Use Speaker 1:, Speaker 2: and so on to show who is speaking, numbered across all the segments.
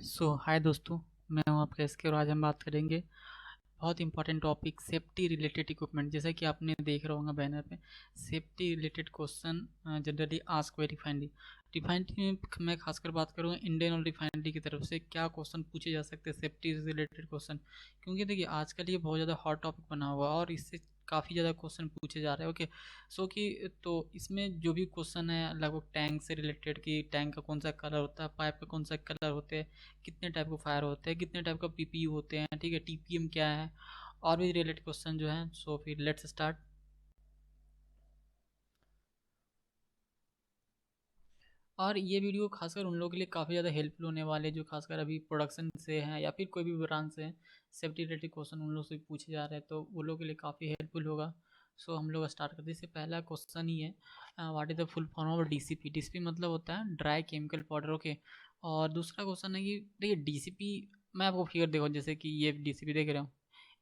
Speaker 1: हाय दोस्तों। मैं हूं आपका एसके और आज हम बात करेंगे बहुत important topic safety related equipment. जैसा कि आपने देख रहा होगा बैनर पे, safety related question generally ask by refinery. Refinery में मैं खासकर बात करूँगा इंडियन और रिफाइनरी की तरफ से क्या क्वेश्चन पूछे जा सकते हैं सेफ्टी रिलेटेड क्वेश्चन। क्योंकि देखिए आजकल ये बहुत ज़्यादा हॉट टॉपिक बना हुआ है और इससे काफ़ी ज़्यादा क्वेश्चन पूछे जा रहे हैं। ओके, तो इसमें जो भी क्वेश्चन है लगभग टैंक से रिलेटेड, कि टैंक का कौन सा कलर होता है, पाइप का कौन सा कलर होते हैं, कितने टाइप का फायर होते हैं, कितने टाइप का पीपीयू होते हैं, ठीक है, टीपीएम क्या है, और भी रिलेटेड क्वेश्चन जो हैं। फिर लेट्स स्टार्ट। और ये वीडियो खासकर उन लोगों के लिए काफ़ी ज़्यादा हेल्पफुल होने वाले हैं जो खासकर अभी प्रोडक्शन से हैं या फिर कोई भी ब्रांच से हैं। सेफ्टी रिलेटेड क्वेश्चन उन लोग से पूछे जा रहे हैं तो वो लोग के लिए काफ़ी हेल्पफुल होगा। हम लोग स्टार्ट करते हैं। इससे पहला क्वेश्चन ही है, what is the full form of DCP. DCP मतलब होता है ड्राई केमिकल पाउडर। ओके, और दूसरा क्वेश्चन है कि देखिए डीसीपी, मैं आपको फिगर देखो, जैसे कि ये डीसीपी देख रहे हो,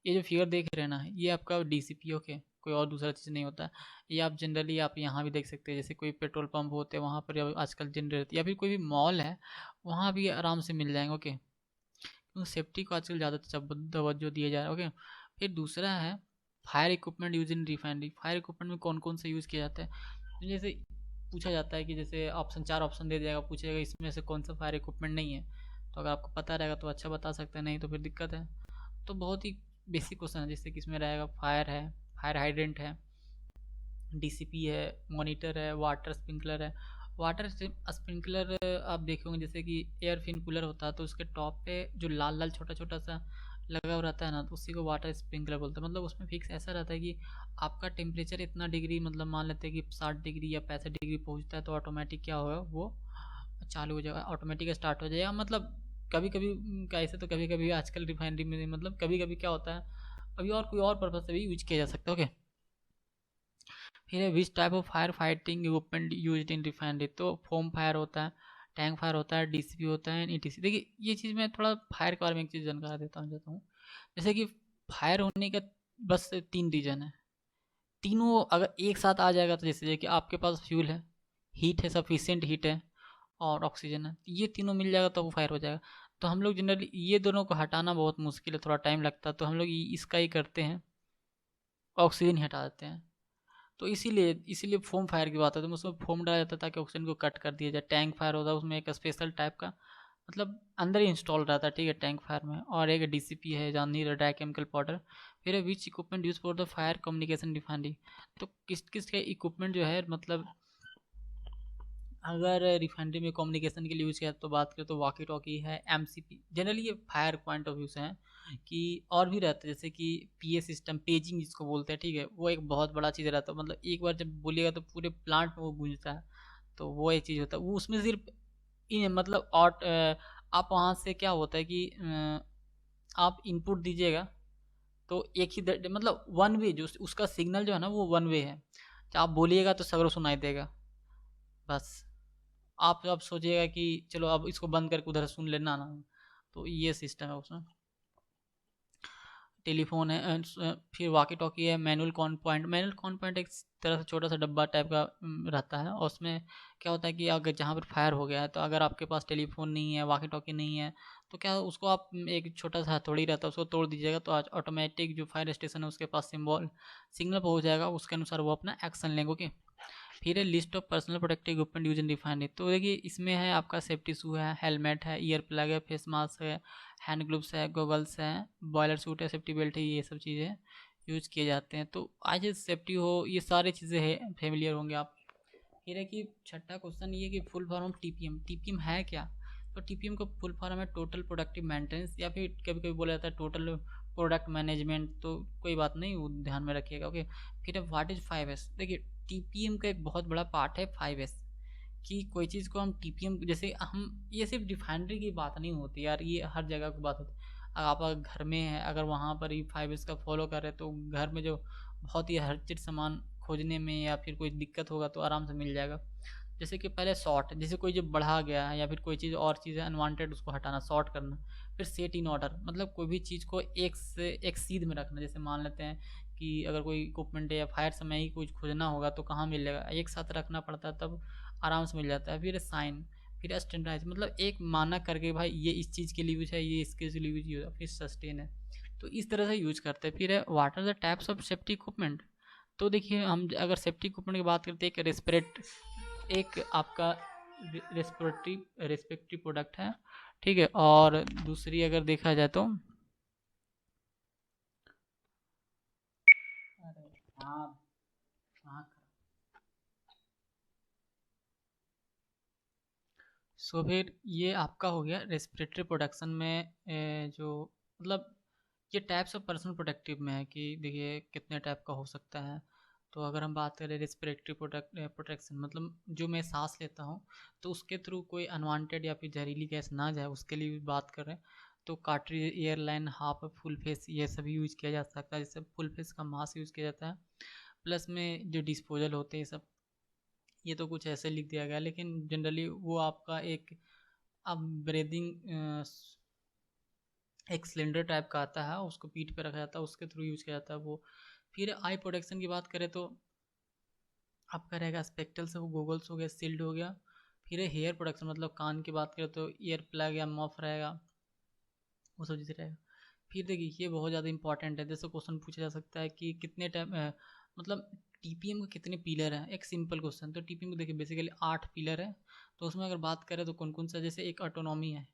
Speaker 1: ये जो फिगर देख रहे हैं ना, ये आपका डीसीपी। ओके, कोई और दूसरा चीज़ नहीं होता। ये आप जनरली आप यहाँ भी देख सकते हैं, जैसे कोई पेट्रोल पंप होते हैं वहाँ पर आजकल जनरेट, या फिर कोई भी मॉल है वहाँ भी आराम से मिल जाएंगे। ओके, क्योंकि सेफ्टी को आजकल ज़्यादा तवज्जो दिया जा रहा है। ओके, फिर दूसरा है fire equipment use in refinery. Fire equipment में कौन कौन सा यूज़ किया जाता है, तो जैसे पूछा जाता है कि जैसे ऑप्शन, चार ऑप्शन दे दिया पूछेगा इसमें से कौन सा फायर इक्विपमेंट नहीं है। तो अगर आपको पता रहेगा तो अच्छा बता सकते हैं, नहीं तो फिर दिक्कत है। तो बहुत ही बेसिक क्वेश्चन है, जैसे कि इसमें रहेगा फायर है, फायर हाइड्रेंट है, डीसीपी है, मॉनिटर है, वाटर स्प्रिंकलर है। वाटर स्प्रिंकलर आप देखे होंगे, जैसे कि एयर फिन कूलर होता है तो उसके टॉप पे जो लाल लाल छोटा छोटा सा लगा हुआ रहता है ना, तो उसी को वाटर स्प्रिंकलर बोलते हैं। मतलब उसमें फिक्स ऐसा रहता है कि आपका टेम्परेचर इतना डिग्री, मतलब मान लेते हैं कि 60 डिग्री या 65 डिग्री पहुंचता है तो ऑटोमेटिक क्या होगा, वो चालू हो जाएगा, ऑटोमेटिक स्टार्ट हो जाएगा। मतलब कभी कभी कैसे, तो कभी कभी आजकल रिफाइनरी में मतलब कभी कभी क्या होता है, अभी और कोई और पर्पज से भी यूज किया जा सकता है। ओके, फिर है विच type of fire fighting equipment used in refinery. तो फोम फायर होता है, टैंक फायर होता है, डीसीपी होता है, ईटीसी। देखिए ये चीज़ मैं थोड़ा फायर के बारे में एक चीज़ जानकारी देता हूँ जाता हूँ। जैसे कि फायर होने का बस तीन रीजन है, तीनों अगर एक साथ आ जाएगा तो जैसे कि आपके पास फ्यूल है, हीट है, सफिशिएंट हीट है, और ऑक्सीजन है, ये तीनों मिल जाएगा तो वो फायर हो जाएगा। तो हम लोग जनरली ये दोनों को हटाना बहुत मुश्किल है, थोड़ा टाइम लगता है, तो हम लोग इसका ही करते हैं, ऑक्सीजन ही हटा देते हैं। तो इसीलिए इसीलिए फोम फायर की बात है, तो उसमें फोम डाला जाता है ताकि ऑक्सीजन को कट कर दिया जाए। टैंक फायर होता है उसमें एक स्पेशल टाइप का, मतलब अंदर ही इंस्टॉल रहता है, ठीक है, टैंक फायर में। और एक डीसीपी है, जान नहीं, ड्राई केमिकल पाउडर। फिर है which equipment use for the fire communication refinery. तो किस किस के इक्विपमेंट जो है, मतलब अगर रिफाइनरी में कम्युनिकेशन के लिए यूज़ किया तो बात करें तो वॉकी टॉकी है, एमसीपी। जनरली ये फायर पॉइंट ऑफ व्यू से है कि और भी रहता है, जैसे कि पीए सिस्टम, पेजिंग जिसको बोलते हैं, ठीक है, वो एक बहुत बड़ा चीज़ रहता है। मतलब एक बार जब बोलिएगा तो पूरे प्लांट में वो गूंजता है, तो वो एक चीज़ होता है। वो उसमें सिर्फ मतलब आप वहाँ से क्या होता है कि आप इनपुट दीजिएगा तो एक ही मतलब वन वे, जो उसका सिग्नल जो है ना वो वन वे है। तो आप बोलिएगा तो सगरों सुनाई देगा, बस। आप अब सोचिएगा कि चलो अब इसको बंद करके उधर सुन लेना ना, तो ये सिस्टम है उसमें। टेलीफोन है, फिर वॉकी टॉकी है, manual call point. Manual call point एक तरह से छोटा सा डब्बा टाइप का रहता है, और उसमें क्या होता है कि अगर जहाँ पर फायर हो गया है तो अगर आपके पास टेलीफोन नहीं है, वॉकी टॉकी नहीं है, तो क्या उसको आप एक छोटा सा हथौड़ी रहता है उसको तोड़ दीजिएगा तो आज ऑटोमेटिक जो फायर स्टेशन है उसके पास सिग्नल पहुँच जाएगा, उसके अनुसार वो अपना एक्शन लेंगे। ओके, फिर है list of personal protective equipment use in refinery. तो देखिए इसमें है आपका सेफ्टी शू है, हेलमेट है, ईयर प्लग है, फेस मास्क है, हैंड ग्लव्स है, गॉगल्स है, बॉयलर सूट है, सेफ्टी बेल्ट है, ये सब चीज़ें यूज किए जाते हैं। तो आज सेफ्टी हो, ये सारी चीज़ें है, फेमिलियर होंगे आप। फिर है कि छठा क्वेश्चन ये कि full form of TPM. TPM है क्या, तो टीपीएम का फुल फॉर्म है टोटल प्रोडक्टिव मेंटेनेंस, या फिर कभी कभी बोला जाता है टोटल प्रोडक्ट मैनेजमेंट। तो कोई बात नहीं, वो ध्यान में रखिएगा। ओके, फिर है व्हाट इज 5S। देखिए टीपीएम का एक बहुत बड़ा पार्ट है 5S, कि कोई चीज़ को हम टीपीएम, जैसे हम, ये सिर्फ रिफाइनरी की बात नहीं होती यार, ये हर जगह की बात होती है। अगर आप अगर घर में हैं, अगर वहाँ पर ही 5S का फॉलो करें तो घर में जो बहुत ही हर चीज़ सामान खोजने में या फिर कोई दिक्कत होगा तो आराम से मिल जाएगा। जैसे कि पहले सॉर्ट, जैसे कोई जब बढ़ा गया है या फिर कोई चीज़ और चीज़ है अनवांटेड, उसको हटाना, सॉर्ट करना। फिर सेट इन ऑर्डर, मतलब कोई भी चीज़ को एक से एक सीध में रखना। जैसे मान लेते हैं कि अगर कोई इक्विपमेंट है या फायर समय ही कुछ खोजना होगा तो कहाँ मिलेगा, एक साथ रखना पड़ता है, तब आराम से मिल जाता है। फिर साइन, फिर स्टैंडर्डाइज मतलब एक मानक करके भाई ये इस चीज़ के लिए यूज है, ये इसके लिए यूज है, फिर सस्टेन है। तो इस तरह से यूज करते हैं। फिर है what are the types of safety equipment. तो देखिए हम अगर सेफ्टी इक्विपमेंट की बात करते हैं, एक आपका रेस्पिरेटरी प्रोडक्ट है, ठीक है। और दूसरी अगर देखा जाए तो अरे हाँ हाँ सो फिर ये आपका हो गया रेस्पिरेटरी प्रोडक्शन में जो मतलब ये टाइप्स ऑफ पर्सनल प्रोटेक्टिव में है कि देखिए कितने टाइप का हो सकता है। तो अगर हम बात करें रेस्पिरेटरी प्रोटेक्शन मतलब जो मैं सांस लेता हूँ तो उसके थ्रू कोई अनवांटेड या फिर जहरीली गैस ना जाए, उसके लिए भी बात कर रहे हैं। तो cartridge, airline, half, full face ये सभी यूज किया जा सकता है। जैसे फुल फेस का मास्क यूज किया जाता है। प्लस में जो डिस्पोजल होते हैं सब, ये तो कुछ ऐसे लिख दिया गया, लेकिन जनरली वो आपका एक अब ब्रीदिंग एक सिलेंडर टाइप का आता है, उसको पीठ पे रखा जाता है, उसके थ्रू यूज किया जाता है वो। फिर आई प्रोटेक्शन की बात करें तो आपका रहेगा स्पेक्टल्स, वो गूगल्स हो गया, सील्ड हो गया। फिर हेयर प्रोटेक्शन मतलब कान की बात करें तो ईयर प्लग या मफ रहेगा, वो सब चीज़ रहेगा। फिर देखिए ये बहुत ज़्यादा इंपॉर्टेंट है, जैसे क्वेश्चन पूछा जा सकता है कि कितने टाइम मतलब टीपीएम के कितने पिलर हैं। एक सिंपल क्वेश्चन, तो टीपीएम को देखिए बेसिकली 8 पिलर है। तो उसमें अगर बात करें तो कौन कौन सा, जैसे एक ऑटोनॉमी है,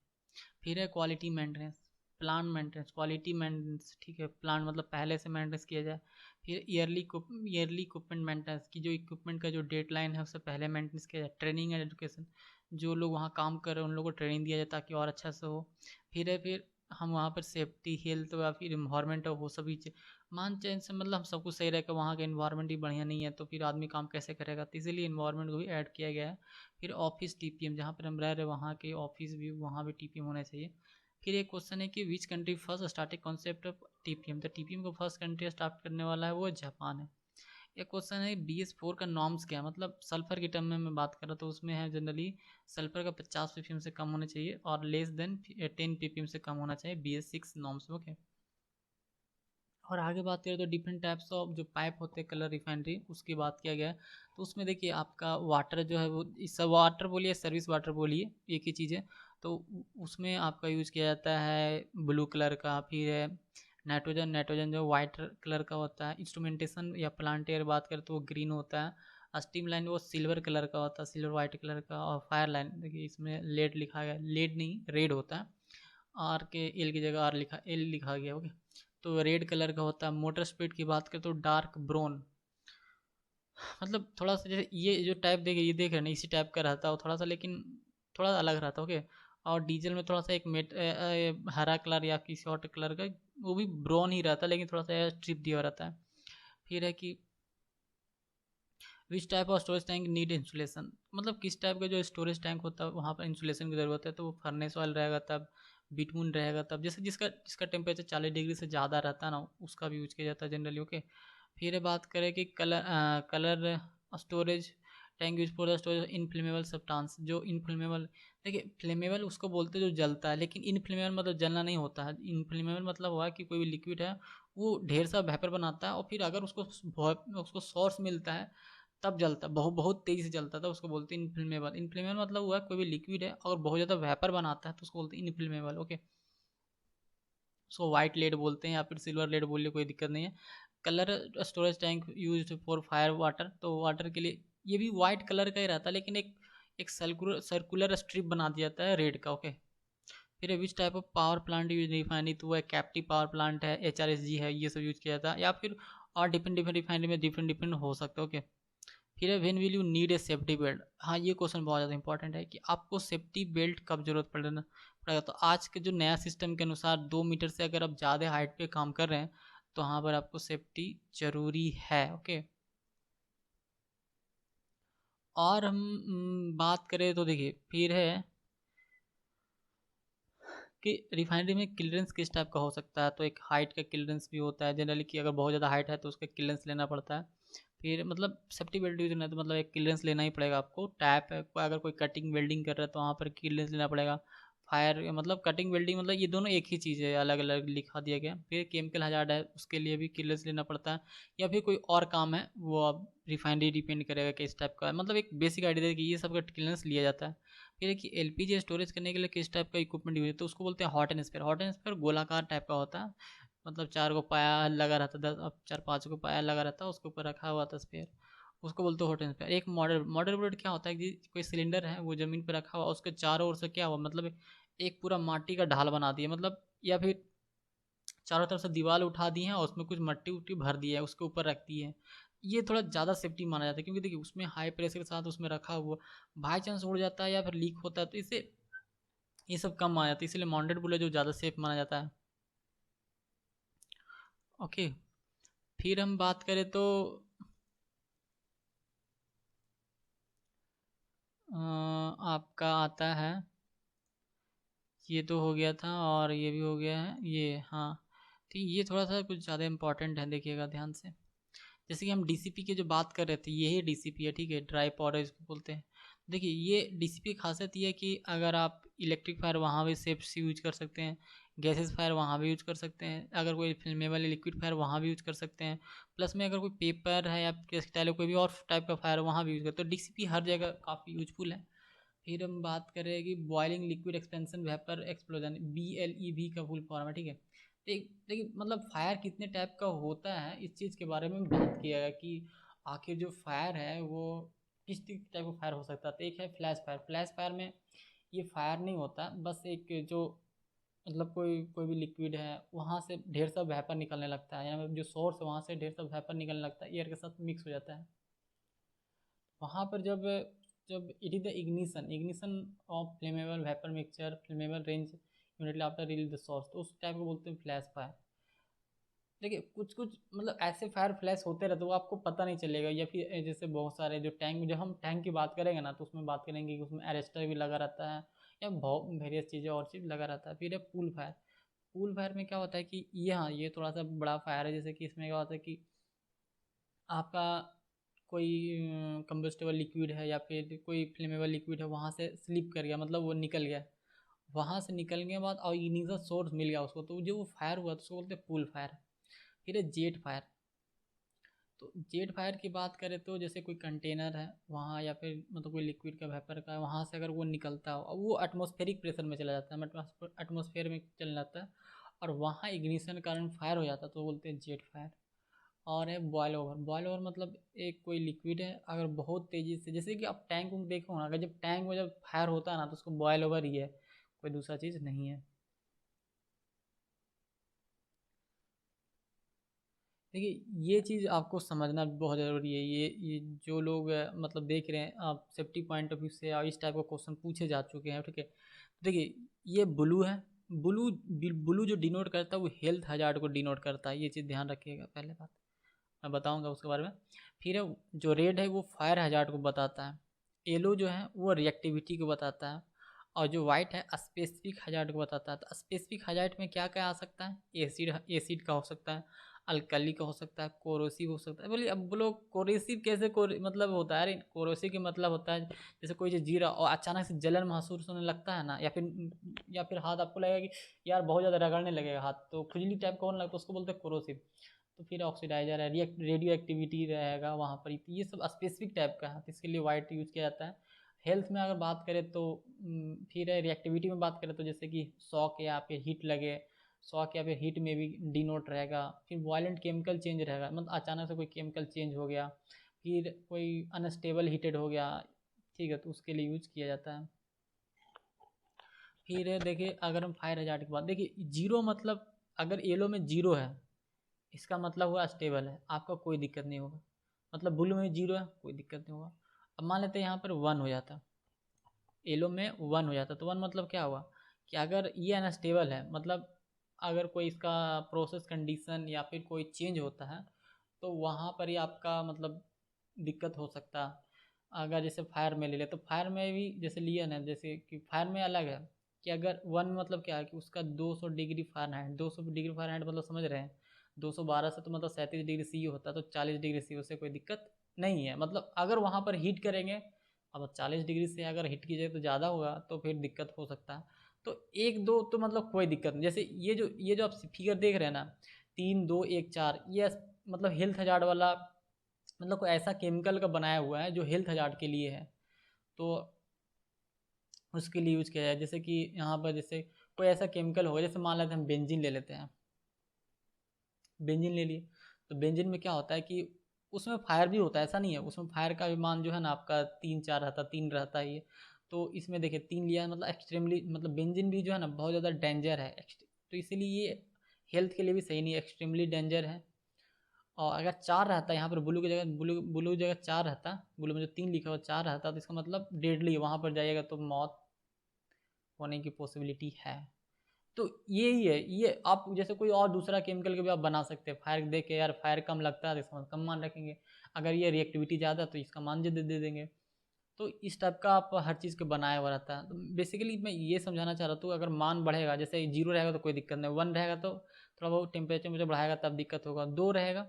Speaker 1: फिर है quality maintenance, plan maintenance, quality maintenance, ठीक है, प्लान मतलब पहले से मेंटेनेंस किया जाए। फिर ईयरली इक्विपमेंट मेंटेनेंस की जो इक्विपमेंट का जो डेडलाइन है उससे पहले मेंटेनेंस किया जाए। ट्रेनिंग एंड एजुकेशन, जो लोग वहाँ काम कर रहे हैं उन लोगों को ट्रेनिंग दिया जाए ताकि और अच्छा से हो। फिर हम वहाँ पर सेफ्टी, हेल्थ या फिर इन्वायरमेंट हो, वो सभी मान चेंज से मतलब हम सब कुछ सही रहेगा, वहाँ का इन्वायरमेंट ही बढ़िया नहीं है तो फिर आदमी काम कैसे करेगा, तो इसीलिए इन्वायरमेंट को भी ऐड किया गया है। फिर ऑफिस टीपीएम, जहाँ पर हम रह रहे वहाँ के ऑफिस भी, वहाँ भी टीपीएम होना चाहिए। फिर एक क्वेश्चन है कि which country first starting concept of TPM, तो टीपीएम को फर्स्ट कंट्री स्टार्ट करने वाला है वो जापान है। एक क्वेश्चन है BS4 का नॉर्म्स क्या है, मतलब सल्फर की टर्म में मैं बात कर रहा तो उसमें है जनरली सल्फर का 50 पीपीएम से कम होना चाहिए और लेस देन 10 पीपीएम से कम होना चाहिए BS6 नॉर्म्स। ओके। और आगे बात करें तो डिफरेंट टाइप्स ऑफ जो पाइप होते हैं कलर रिफाइनरी, उसकी बात किया गया है। तो उसमें देखिए आपका वाटर जो है वो इस वाटर बोलिए सर्विस वाटर बोलिए एक ही चीज़ है। तो उसमें आपका यूज़ किया जाता है ब्लू कलर का। फिर है नाइट्रोजन, नाइट्रोजन जो वाइट कलर का होता है। इंस्ट्रूमेंटेशन या प्लांट एयर बात करें तो वो ग्रीन होता है। स्टीम लाइन वो सिल्वर कलर का होता है, सिल्वर वाइट कलर का। और फायर लाइन देखिए इसमें लेड लिखा गया, लेड नहीं रेड होता है, आर के एल की जगह आर लिखा एल लिखा गया। ओके। तो रेड कलर का होता है। मोटर स्पीड की बात करें तो डार्क ब्राउन, मतलब थोड़ा सा जैसे ये जो टाइप देखे ये देख रहे हैं ना इसी टाइप का रहता है थोड़ा सा, लेकिन थोड़ा अलग रहता है। ओके। और डीजल में थोड़ा सा एक हरा कलर या किसी और कलर का, वो भी ब्राउन ही रहता है लेकिन थोड़ा सा स्ट्रिप दिया रहता है। फिर है कि which type of storage tank need insulation, मतलब किस टाइप का जो स्टोरेज टैंक होता है वहाँ पर इंसुलेशन की ज़रूरत है। तो वो फर्नेस ऑयल रहेगा तब, बिटमून रहेगा तब, जैसे जिसका जिसका टेम्परेचर 40 डिग्री से ज़्यादा रहता है ना उसका भी यूज किया जाता है जनरली। ओके। फिर बात करें कि colour storage tank use for the storage inflammable substance, जो इनफ्लेमेबल, देखिए फ्लेमेबल उसको बोलते हैं जो जलता है, लेकिन इनफ्लेमेबल मतलब जलना नहीं होता है। इनफ्लेमेबल मतलब हुआ कि कोई भी लिक्विड है वो ढेर सा वेपर बनाता है और फिर अगर उसको सोर्स मिलता है तब जलता, बहुत बहुत तेज़ी से जलता था, उसको बोलते हैं इनफ्लेमेबल। इनफ्लेमेबल मतलब हुआ कोई भी लिक्विड है और बहुत ज़्यादा वेपर बनाता है तो उसको बोलते हैं इनफ्लेमेबल। ओके। उसको वाइट लेड बोलते हैं या फिर सिल्वर लेड बोलिए, कोई दिक्कत नहीं है। Colour storage tank use for fire water, तो वाटर के लिए ये भी वाइट कलर का ही रहता है लेकिन एक सर्कुलर स्ट्रिप बना दिया जाता है रेड का। ओके। फिर विच type of power plant use refinery, तो वो कैप्टिव पावर प्लांट है, HRSG है, ये सब यूज किया जाता है। या फिर और डिफरेंट डिफरेंट रिफाइनरी में डिफरेंट डिफरेंट हो सकता है। ओके। फिर है when will you need a safety belt, हाँ ये क्वेश्चन बहुत ज़्यादा इंपॉर्टेंट है कि आपको सेफ्टी बेल्ट कब जरूरत पड़ेगा। तो आज के जो नया सिस्टम के अनुसार 2 मीटर से अगर आप ज़्यादा हाइट पे काम कर रहे हैं तो वहाँ पर आपको सेफ्टी जरूरी है। ओके। और हम बात करें तो देखिए फिर है कि रिफाइनरी में क्लियरेंस किस टाइप का हो सकता है। तो एक हाइट का क्लियरेंस भी होता है जनरली कि अगर बहुत ज़्यादा हाइट है तो उसका क्लियरेंस लेना पड़ता है। फिर मतलब सेफ्टी बेल्ट यूज करना है तो मतलब एक क्लियरेंस लेना ही पड़ेगा आपको। टैप है, अगर कोई कटिंग वेल्डिंग कर रहा है तो वहाँ पर क्लियरेंस लेना पड़ेगा। फायर मतलब कटिंग वेल्डिंग मतलब ये दोनों एक ही चीज़ है, अलग अलग लिखा दिया गया। फिर केमिकल हजार्ड है उसके लिए भी क्लियरेंस लेना पड़ता है। या फिर कोई और काम है वो अब रिफाइनरी डिपेंड करेगा कि इस टाइप का है। मतलब एक बेसिक आइडिया है कि ये सब का क्लियरेंस लिया जाता है। फिर है कि एलपीजी स्टोरेज करने के लिए किस टाइप का इक्विपमेंट यूज है, तो उसको बोलते हैं hot and sphere. Hot and sphere गोलाकार टाइप का होता है, मतलब 4 को पाया लगा रहता है, 10 अब 4-5 को पाया लगा रहता है, उसके ऊपर रखा हुआ था स्फीयर, उसको बोलते हैं हॉट एंड स्फीयर। एक मॉडल मॉडल बुलेट क्या होता है कि कोई सिलेंडर है वो ज़मीन पर रखा हुआ, उसके चारों ओर से क्या हुआ, मतलब एक पूरा माटी का ढाल बना दिया, मतलब या फिर चारों तरफ से दीवार उठा दी है और उसमें कुछ मट्टी उट्टी भर दी है, उसके ऊपर रख दी है। ये थोड़ा ज़्यादा सेफ्टी माना जाता है, क्योंकि देखिए उसमें हाई प्रेशर के साथ उसमें रखा हुआ, बाई चांस उड़ जाता है या फिर लीक होता है, तो इससे ये सब कम माना जाता है, इसलिए माउंटेड बुलेट जो ज़्यादा सेफ माना जाता है। ओके, फिर हम बात करें तो आपका आता है, ये तो हो गया था और ये भी हो गया है ये, हाँ ठीक, ये थोड़ा सा कुछ ज़्यादा इंपॉर्टेंट है, देखिएगा ध्यान से। जैसे कि हम डीसीपी की जो बात कर रहे थे, यही डीसीपी है, ठीक है, ड्राई पाउडर इसको बोलते हैं। देखिए ये डीसीपी की खासियत ये है कि अगर आप इलेक्ट्रिक फायर वहाँ भी सेफ से यूज कर सकते हैं, गैसेस फायर वहाँ भी यूज कर सकते हैं, अगर कोई फ्लेमेबल लिक्विड फायर वहाँ भी यूज कर सकते हैं, प्लस में अगर कोई पेपर है या टेक्सटाइल कोई भी और टाइप का फायर वहाँ भी यूज करते हैं, तो डीसीपी हर जगह काफ़ी यूजफुल है। फिर हम बात करें कि boiling liquid expansion vapour explosion, BLEV का फुल फॉर्म है, ठीक है। देखिए मतलब फायर कितने टाइप का होता है, इस चीज़ के बारे में बात किया गया कि आखिर जो फायर है वो किस टाइप का फायर हो सकता है। तो एक है फ्लैश फायर। फ्लैश फायर में ये फायर नहीं होता, बस एक जो मतलब कोई कोई भी लिक्विड है वहाँ से ढेर सा वेपर निकलने लगता है, यानी जो सोर्स है वहाँ से ढेर सा वेपर निकलने लगता है, एयर के साथ मिक्स हो जाता है। वहाँ पर जब जब it is the ignition ignition of flammable vapour mixture flammable range immediately after release the source, तो उस टाइप को बोलते हैं फ्लैश फायर। देखिए कुछ कुछ मतलब ऐसे फायर फ्लैश होते रहते, वो आपको पता नहीं चलेगा, या फिर जैसे बहुत सारे जो टैंक, जब हम टैंक की बात करेंगे ना तो उसमें बात करेंगे कि उसमें अरेस्टर भी लगा रहता है, या बहुत वेरियस चीज़ें और चीज़ लगा रहता है। फिर है पूल फायर। पूल फायर में क्या होता है कि ये, हाँ ये थोड़ा सा बड़ा फायर है, जैसे कि इसमें क्या होता है कि आपका कोई कंबस्टेबल लिक्विड है या फिर कोई फ्लेमेबल लिक्विड है, वहाँ से स्लिप कर गया, मतलब वो निकल गया, वहाँ से निकलने के बाद और इनिशियल सोर्स मिल गया उसको, तो जो वो फायर हुआ तो उसको बोलते हैं पूल फायर। फिर है जेट फायर। तो जेट फायर की बात करें तो जैसे कोई कंटेनर है वहाँ, या फिर मतलब कोई लिक्विड का वेपर का है, वहाँ से अगर वो निकलता हो और वो एटमॉस्फेरिक प्रेशर में चला जाता है, एटमॉस्फेयर में चल जाता है और वहाँ इग्निशन के कारण फायर हो जाता है, तो बोलते हैं जेट फायर। और है बॉयल ओवर। बॉयल ओवर मतलब एक कोई लिक्विड है, अगर बहुत तेज़ी से, जैसे कि आप टैंक में देखो ना, अगर जब टैंक में जब फायर होता है ना तो उसको बॉयल ओवर ही है, कोई दूसरा चीज़ नहीं है। देखिए ये चीज़ आपको समझना बहुत ज़रूरी है, ये जो लोग मतलब देख रहे हैं, आप सेफ्टी पॉइंट ऑफ व्यू से और इस टाइप का क्वेश्चन पूछे जा चुके हैं, ठीक है। देखिए ये ब्लू है, ब्लू ब्लू जो डिनोट करता है वो हेल्थ हजार्ड को डिनोट करता है, ये चीज़ ध्यान रखिएगा, पहले बात मैं बताऊंगा उसके बारे में। फिर है जो रेड है वो फायर हजार्ड को बताता है, येलो जो है वो रिएक्टिविटी को बताता है, और जो वाइट है स्पेसिफिक हजार्ड को बताता है। तो स्पेसिफिक हजार्ड में क्या क्या आ सकता है, एसिड एसिड का हो सकता है, अल्कली का हो सकता है, कोरोसिव हो सकता है। बोलिए अब बोलो कोरोसिव कैसे मतलब होता है, अरे कोरोसिव के मतलब होता है जैसे कोई चीज़ जीरा और अचानक से जलन महसूस होने लगता है ना, या फिर हाथ आपको लगेगा कि यार बहुत ज़्यादा रगड़ने लगेगा हाथ, तो खुजली टाइप का होने लगता है, उसको बोलते हैं कोरोसिव। तो फिर ऑक्सीडाइजर है, रेडियो एक्टिविटी रहेगा वहाँ पर, ये सब स्पेसिफिक टाइप का है, तो इसके लिए वाइट यूज़ किया जाता है। हेल्थ में अगर बात करें तो फिर रिएक्टिविटी में बात करें तो जैसे कि शॉक या फिर हीट लगे, शॉक या फिर हीट में भी डिनोट रहेगा। फिर वायलेंट केमिकल चेंज रहेगा, मतलब अचानक से कोई केमिकल चेंज हो गया, फिर कोई अनस्टेबल हीटेड हो गया, ठीक है, तो उसके लिए यूज किया जाता है। फिर देखिए अगर हम फायर हजार्ड की बात, देखिए जीरो मतलब अगर येलो में जीरो है इसका मतलब हुआ स्टेबल है, आपका कोई दिक्कत नहीं होगा। मतलब ब्लू में जीरो है कोई दिक्कत नहीं होगा। अब मान लेते हैं यहाँ पर वन हो जाता, येलो में वन हो जाता, तो वन मतलब क्या हुआ कि अगर ये अनस्टेबल है, मतलब अगर कोई इसका प्रोसेस कंडीशन या फिर कोई चेंज होता है तो वहाँ पर ही आपका मतलब दिक्कत हो सकता है। अगर जैसे फायर में ले ले तो फायर में भी जैसे लिया ना, जैसे कि फायर में अलग है कि अगर वन मतलब क्या है कि उसका 200 डिग्री फ़ारेनहाइट, 200 डिग्री फ़ारेनहाइट मतलब समझ रहे हैं, 212 से तो मतलब 37 डिग्री सी होता है, तो 40 डिग्री सी उससे कोई दिक्कत नहीं है। मतलब अगर वहाँ पर हीट करेंगे, अब 40 डिग्री से अगर हीट कीजिए तो ज़्यादा होगा तो फिर दिक्कत हो सकता है। तो एक दो तो मतलब कोई दिक्कत नहीं, जैसे ये जो आप फिगर देख रहे हैं ना, 3 2 1 4, ये मतलब हेल्थ हजार्ड वाला, मतलब कोई ऐसा केमिकल का बनाया हुआ है जो हेल्थ हजार्ड के लिए है। तो उसके लिए यूज किया जाए। जैसे कि यहाँ पर जैसे कोई ऐसा केमिकल होगा, जैसे मान लेते हैं हम बेंजीन ले लेते हैं, बेंजीन ले लिए, तो बेंजीन में क्या होता है कि उसमें फायर भी होता है, ऐसा नहीं है, उसमें फायर का भी मान जो है ना आपका 3 4 रहता, 3 रहता ही है। तो इसमें देखिए 3 लिया है, मतलब एक्सट्रीमली, मतलब बेंजीन भी जो है ना बहुत ज़्यादा डेंजर है, तो इसीलिए ये हेल्थ के लिए भी सही नहीं है, एक्सट्रीमली डेंजर है। और अगर 4 रहता है यहाँ पर, ब्लू की जगह, ब्लू की जगह 4 रहता, ब्लू में जो 3 लिखा हुआ 4 रहता, तो इसका मतलब डेडली, वहाँ पर जाइएगा तो मौत होने की पॉसिबिलिटी है। तो यही है, ये आप जैसे कोई और दूसरा केमिकल के भी आप बना सकते हैं, फायर देख के यार फायर कम लगता है तो इसका कम मान रखेंगे, अगर ये रिएक्टिविटी ज़्यादा तो इसका मान दे देंगे। तो इस टाइप का आप हर चीज़ को बनाया हुआ रहता है। तो बेसिकली मैं ये समझाना चाह रहा था, अगर मान बढ़ेगा, जैसे 0 रहेगा तो कोई दिक्कत नहीं, 1 रहेगा तो थोड़ा बहुत टेम्परेचर में जब बढ़ाएगा तब दिक्कत होगा, 2 रहेगा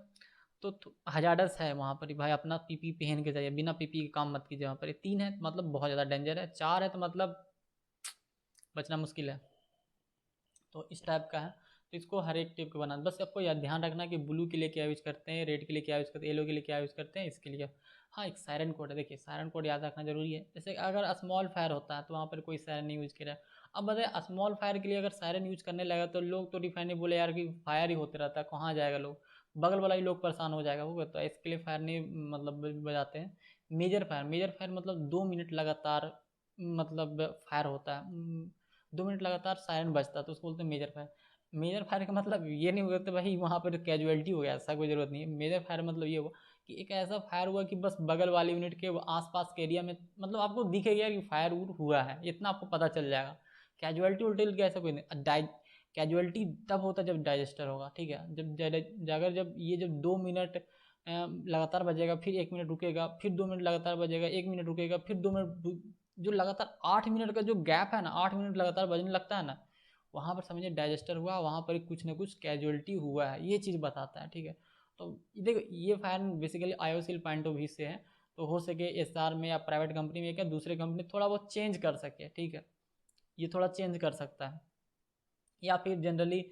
Speaker 1: तो हजार्डस है, वहाँ पर भाई अपना पीपी पहन के जाइए, बिना पीपी के काम मत कीजिए वहाँ पर। 3 है मतलब बहुत ज़्यादा डेंजर है, 4 है तो मतलब बचना मुश्किल है। तो इस टाइप का है। तो इसको हर एक टाइप का बनाना, बस आपको याद ध्यान रखना कि ब्लू के लिए क्या यूज़ करते हैं, रेड के लिए क्या यूज़ करते हैं, येलो के लिए क्या यूज़ करते हैं, इसके लिए। हाँ, एक सायरन कोड है, देखिए सायरन कोड याद रखना जरूरी है। जैसे अगर स्मॉल फायर होता है तो वहाँ पर कोई सायरन नहीं यूज़ किया है। अब बताए स्मॉल फायर के लिए अगर सायरन यूज़ करने लगा तो लोग तो रिफाइनरी बोले यार कि फायर ही होते रहता है, कहाँ जाएगा लोग, बगल वाला ही लोग परेशान हो जाएगा वो, तो इसके लिए फायर नहीं मतलब बजाते हैं। मेजर फायर मतलब 2 मिनट लगातार मतलब फायर होता है, 2 मिनट लगातार सायरन बजता है तो उसको बोलते हैं मेजर फायर। मेजर फायर का मतलब ये नहीं होता भाई वहाँ पर कैजुअलिटी हो गया, ऐसा कोई ज़रूरत नहीं है। मेजर फायर मतलब ये हुआ कि एक ऐसा फायर हुआ कि बस बगल वाले यूनिट के आसपास के एरिया में, मतलब आपको दिखेगा कि फायर हुआ है, इतना आपको पता चल जाएगा। कैजुअलिटी उल्टी का ऐसा कोई नहीं। कैजुअलिटी तब होता है जब डाइजेस्टर होगा, ठीक है, अगर जब ये जब 2 मिनट लगातार बजेगा, फिर 1 मिनट रुकेगा, फिर 2 मिनट लगातार बजेगा, 1 मिनट रुकेगा, फिर 2 मिनट, जो लगातार 8 मिनट का जो गैप है ना, 8 मिनट लगातार बजने लगता है ना, वहाँ पर समझिए डाइजेस्टर हुआ, वहाँ पर कुछ ना कुछ कैजुअलिटी हुआ है, ये चीज़ बताता है, ठीक है। तो देखो ये fire basically IOCL point of view से है, तो हो सके एसआर में या प्राइवेट कंपनी में, क्या दूसरे कंपनी थोड़ा बहुत चेंज कर सके, ठीक है, ये थोड़ा चेंज कर सकता है, या फिर जनरली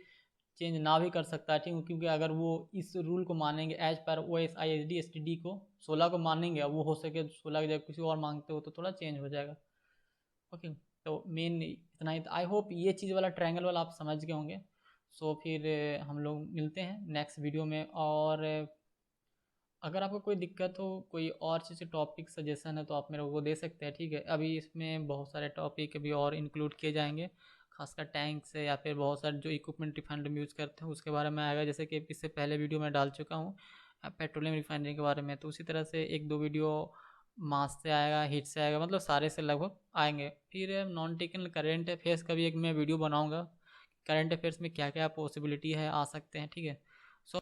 Speaker 1: चेंज ना भी कर सकता है, ठीक है, क्योंकि अगर वो इस रूल को मानेंगे as per O S I S D S T D को, 16 को मानेंगे, अब वो हो सके 16 की जगह किसी और मांगते हो तो थोड़ा चेंज हो जाएगा। ओके, तो मेन इतना ही, आई होप ये चीज़ वाला ट्रायंगल वाला आप समझ गए होंगे। सो फिर हम लोग मिलते हैं नेक्स्ट वीडियो में। और अगर आपको कोई दिक्कत हो, कोई और चीज़ के टॉपिक सजेशन है तो आप मेरे को दे सकते हैं, ठीक है। अभी इसमें बहुत सारे टॉपिक अभी और इंक्लूड किए जाएंगे, खासकर टैंक से या फिर बहुत सारे जो इक्विपमेंट रिफाइनरी में यूज़ करते हैं उसके बारे में आएगा, जैसे कि इससे पहले वीडियो में डाल चुका हूँ पेट्रोलियम रिफाइनरी के बारे में, तो उसी तरह से 1 2 वीडियो मास से आएगा, हीट से आएगा, मतलब सारे से लगभग आएंगे। फिर नॉन टेक्निकल करेंट अफेयर्स का भी एक मैं वीडियो बनाऊँगा, करंट अफेयर्स में क्या क्या पॉसिबिलिटी है आ सकते हैं, ठीक है।